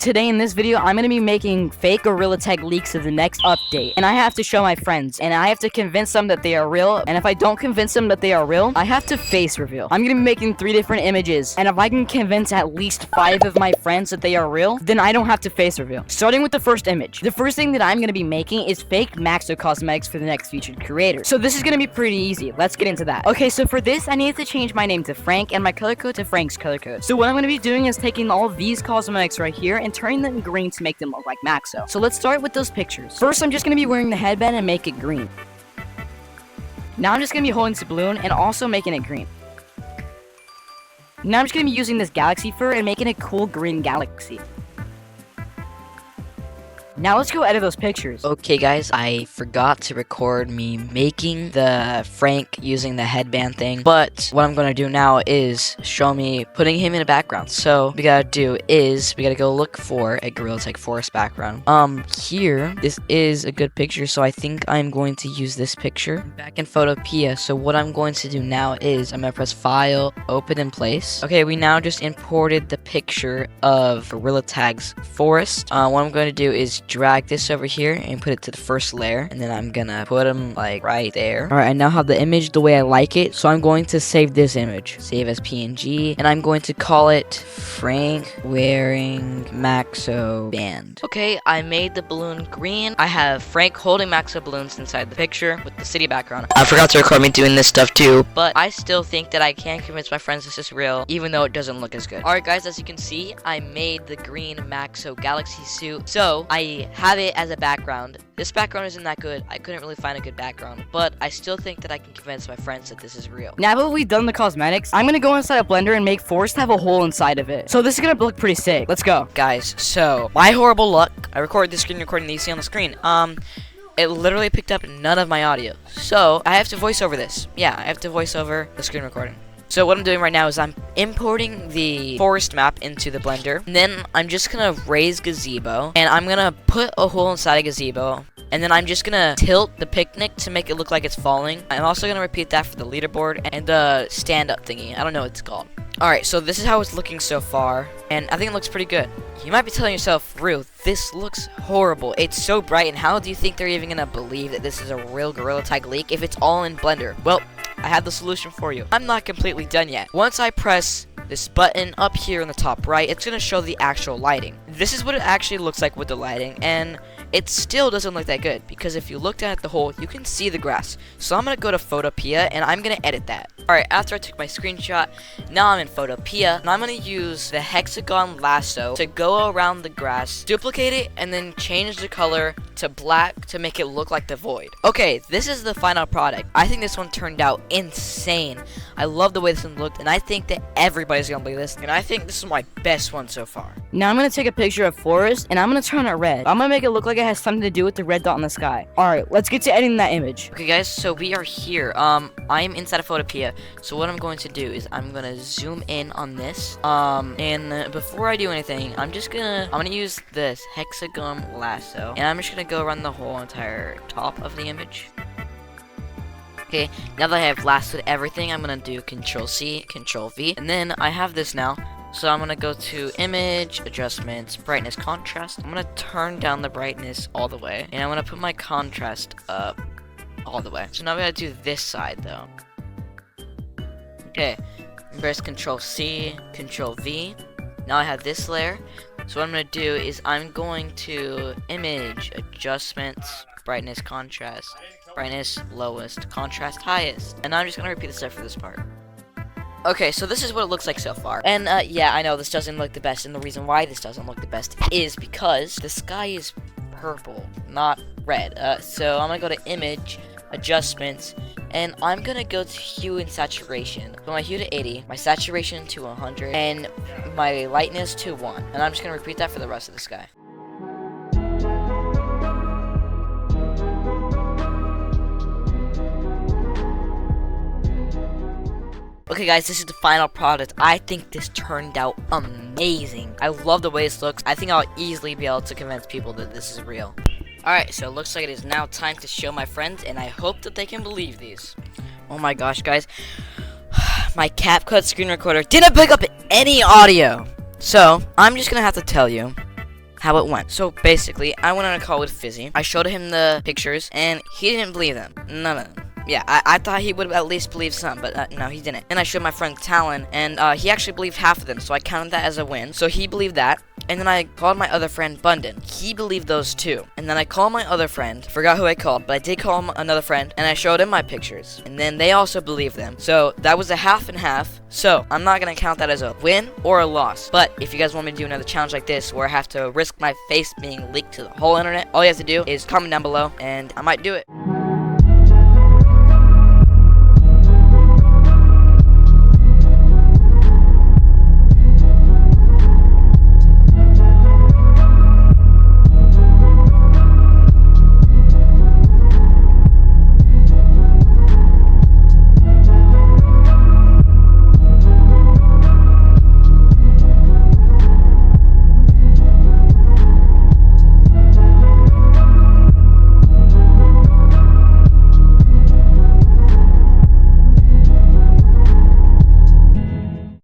Today in this video, I'm going to be making fake gorilla tag leaks of the next update. And I have to show my friends. And I have to convince them that they are real. And if I don't convince them that they are real, I have to face reveal. I'm going to be making 3 different images. And if I can convince at least 5 of my friends that they are real, then I don't have to face reveal. Starting with the first image. The first thing that I'm going to be making is fake Maxo cosmetics for the next featured creator. So this is going to be pretty easy. Let's get into that. Okay, so for this, I need to change my name to Frank and my color code to Frank's color code. So what I'm going to be doing is taking all of these cosmetics right here and turning them green to make them look like Maxo. So let's start with those pictures. First, I'm just going to be wearing the headband and make it green. Now I'm just going to be holding this balloon and also making it green. Now I'm just going to be using this galaxy fur and making a cool green galaxy. Now let's go edit those pictures. Okay guys, I forgot to record me making the Frank using the headband thing, but what I'm gonna do now is show me putting him in a background. So what we gotta do is we gotta go look for a Gorilla Tag Forest background. Here, this is a good picture, so I think I'm going to use this picture back in Photopea. So what I'm going to do now is I'm gonna press File, Open in Place. Okay, we now just imported the picture of Gorilla Tag's Forest. What I'm going to do is drag this over here and put it to the first layer, and then I'm gonna put them like right there. All right, I now have the image the way I like it, so I'm going to save this image, save as PNG, and I'm going to call it Frank wearing Maxo band. Okay, I made the balloon green. I have Frank holding Maxo balloons inside the picture with the city background. I forgot to record me doing this stuff too, but I still think that I can convince my friends this is real, even though it doesn't look as good. All right guys, as you can see, I made the green Maxo galaxy suit, so I have it as a background. This background isn't that good. I couldn't really find a good background, but I still think that I can convince my friends that this is real. Now that we've done the cosmetics, I'm gonna go inside a blender and make Forest have a hole inside of it. So this is gonna look pretty sick. Let's go. Guys, so my horrible luck, I recorded the screen recording that you see on the screen. It literally picked up none of my audio. So I have to voice over this. Yeah, I have to voice over the screen recording. So what I'm doing right now is I'm importing the forest map into the blender, and then I'm just gonna raise gazebo, and I'm gonna put a hole inside a gazebo, and then I'm just gonna tilt the picnic to make it look like it's falling. I'm also gonna repeat that for the leaderboard and the stand-up thingy. I don't know what it's called. Alright, so this is how it's looking so far, and I think it looks pretty good. You might be telling yourself, Rue, this looks horrible. It's so bright, and how do you think they're even gonna believe that this is a real Gorilla Tag leak if it's all in Blender? Well, I have the solution for you. I'm not completely done yet. Once I press this button up here in the top right, it's gonna show the actual lighting. This is what it actually looks like with the lighting, and it still doesn't look that good, because if you look down at the hole, you can see the grass. So I'm gonna go to Photopea, and I'm gonna edit that. Alright, after I took my screenshot, now I'm in Photopea, and I'm gonna use the hexagon lasso to go around the grass, duplicate it, and then change the color to black to make it look like the void. Okay, this is the final product. I think this one turned out insane. I love the way this one looked, and I think that everybody's gonna believe this, and I think this is my best one so far. Now I'm gonna take a picture of Forest, and I'm gonna turn it red. I'm gonna make it look like it has something to do with the red dot in the sky. Alright, let's get to editing that image. Okay guys, so we are here. I'm inside of Photopea. So what I'm going to do is I'm gonna zoom in on this. And before I do anything, I'm gonna use this hexagon lasso, and I'm just gonna go around the whole entire top of the image. Okay, now that I have lassoed everything, I'm gonna do Control C, Control V, and then I have this now. So I'm gonna go to Image, Adjustments, Brightness, Contrast. I'm gonna turn down the brightness all the way, and I'm gonna put my contrast up all the way. So now we gotta do this side though. Okay, press Control C, Control V. Now I have this layer. So what I'm gonna do is I'm going to Image, Adjustments, Brightness, Contrast, Brightness, Lowest, Contrast, Highest. And I'm just gonna repeat the step for this part. Okay, so this is what it looks like so far. And yeah, I know this doesn't look the best, and the reason why this doesn't look the best is because the sky is purple, not red. So I'm gonna go to Image, Adjustments, and I'm gonna go to Hue and Saturation. Put my hue to 80, my saturation to 100, and my lightness to 1. And I'm just gonna repeat that for the rest of the sky. Okay guys, this is the final product. I think this turned out amazing. I love the way this looks. I think I'll easily be able to convince people that this is real. Alright, so it looks like it is now time to show my friends, and I hope that they can believe these. Oh my gosh, guys. My CapCut screen recorder didn't pick up any audio. So, I'm just gonna have to tell you how it went. So basically, I went on a call with Fizzy. I showed him the pictures, and he didn't believe them. None of them. Yeah, I thought he would at least believe some, but no, he didn't. And I showed my friend Talon, and he actually believed half of them, so I counted that as a win. So he believed that. And then I called my other friend Bundon. He believed those too. And then I called my other friend. Forgot who I called, but I did call him another friend, and I showed him my pictures. And then they also believed them. So that was a half and half. So I'm not gonna count that as a win or a loss. But if you guys want me to do another challenge like this, where I have to risk my face being leaked to the whole internet, all you have to do is comment down below, and I might do it.